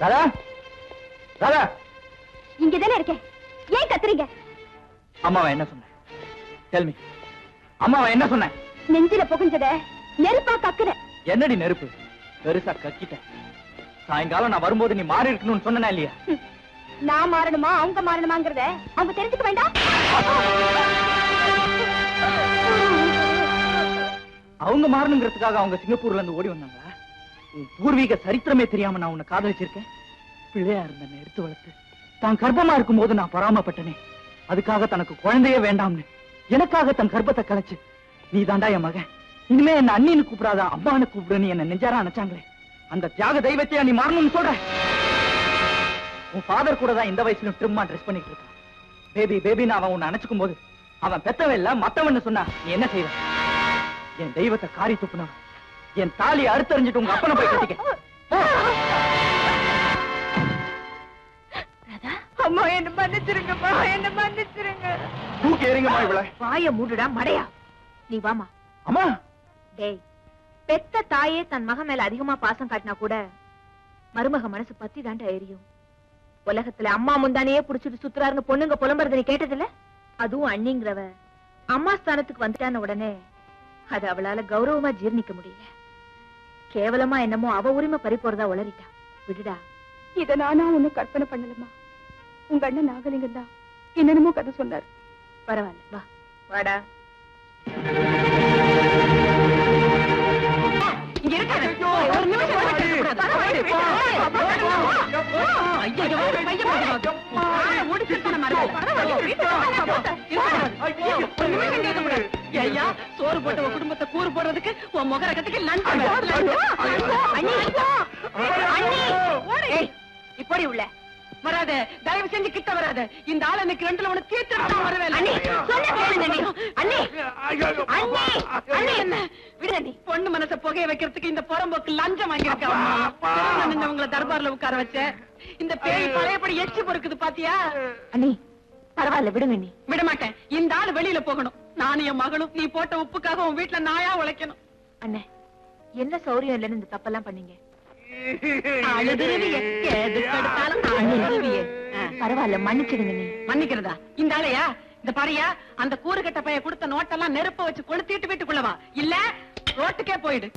ராதா ராதா இங்கதானே இருக்கேன், ஏன் கத்துறீங்க? அம்மாவை என்ன சொன்ன? Tell me. அம்மாவை என்ன சொன்ன? நெஞ்சில புகுஞ்சத நெருப்பா கக்குற. என்னடி நெருப்பு? பெருசா கக்கிட்ட. சாயங்காலம் நான் வரும்போது நீ மாறி இருக்கணும்னு சொன்னா இல்லையா? நான் மாறணுமா அவங்க மாறணுமாங்கிறத அவங்க தெரிஞ்சுக்க வேண்டாம். அவங்க மாறணுங்கிறதுக்காக அவங்க சிங்கப்பூர்ல இருந்து ஓடி வந்தாங்க. உன் பூர்வீக சரித்திரமே தெரியாம நான் உன்னை காதலிச்சிருக்கேன். பிள்ளையா இருந்த எடுத்து வளர்த்து தான் கர்ப்பமா இருக்கும் போது நான் பராமப்பட்டனே, அதுக்காக தனக்கு குழந்தையே வேண்டாம்னு எனக்காக தன் கர்ப்பத்தை கலைச்சு நீ தாண்டா என் மகன், இனிமே என்ன அண்ணின்னு கூப்பிடாத அம்மான்னு கூப்பிடுன்னு என்ன நெஞ்சாரா நினைச்சாங்களே, அந்த தியாக தெய்வத்தையா நீ மாறணும்னு சொல்ற? உன் ஃபாதர் கூட தான் இந்த வயசுல ட்ரிம்மா ட்ரெஸ் பண்ணிட்டு இருக்கான். பேபி பேபின்னு அவன் உன்னை அணைச்சுக்கும் போது அவன் பெத்தவன் இல்ல மத்தவன்னு சொன்னா நீ என்ன செய்வ? என் தெய்வத்தை காரி துப்புனவன், என் தாலி அறுத்தறிஞ்சிட்டு உங்க அப்பனை போய் கட்டிக்க. அம்மா என்ன மன்னிச்சிருங்கம்மா, என்ன மன்னிச்சிருங்க. தூக்கி எறிங்கம்மா இவளை. வாய மூடுடா மடையா. நீ வாமா. அம்மா. டேய், பெத்த தாயே தன் மகன் மேல அதிகமா பாசம் காட்டினா கூட மருமக மனசு பத்தி தாண்டா எரியும். உலகத்துல அம்மா முந்தானையே புடிச்சிட்டு சுத்துறாருன்னு பொண்ணுங்க புலம்புறது நீ கேட்டதில்ல? அதுவும் அண்ணிங்கிறவ அம்மா ஸ்தானத்துக்கு வந்துட்டான உடனே அது அவளால கௌரவமா ஜீர்ணிக்க முடியல. கேவலமா என்னமோ அவ உரிமை பறி போறதா உளறிட்டா. விடுடா. இத நானா ஒண்ணு கற்பனை பண்ணலமா. உங்க அண்ணன் நாகலிங்கம் தான் என்னென்னமோ கதை சொன்னார். பரவாயில்ல, வா வாடா. இங்க இருக்காரு. ஒரு நிமிஷம் சோறு போட்ட குடும்பத்தை கூறு போடுறதுக்கு உன் முகரகத்துக்கு இப்படி உள்ள வராத, தயவு செஞ்சு கிட்ட வராத. இந்த ஆள் எனக்கு ரெண்டுல உனக்கு தீர்த்து வரவேல. பொண்ணு மனச புகைய வைக்கிறதுக்கு இந்த புறம்போக்கு லஞ்சம் வாங்கியிருக்காங்க. உங்களை தர்பார்ல உட்கார வச்ச இந்த பேய் பழையபடி எச்சு பொறுக்குது பாத்தியா? அண்ணி பரவாயில்ல, விடுங்க. நீ விட மாட்டேன். இந்த ஆள் வெளியில போகணும். நானும் என் மகளும் நீ போட்ட உப்புக்காக உன் வீட்டுல நாயா உழைக்கணும். அண்ணே, என்ன சௌரியம் இல்லைன்னு இந்த தப்பெல்லாம் பண்ணீங்க? பரவாயில்ல, மன்னிச்சிடுங்க. நீ மன்னிக்கிறதா? இந்த ஆளையா? இந்த பாரியா, அந்த கூறுகட்ட பைய கொடுத்த நோட்டெல்லாம் நெருப்ப வச்சு கொளுத்திட்டு வீட்டுக்குள்ளவா, இல்ல ரோட்டுக்கே போயிடு.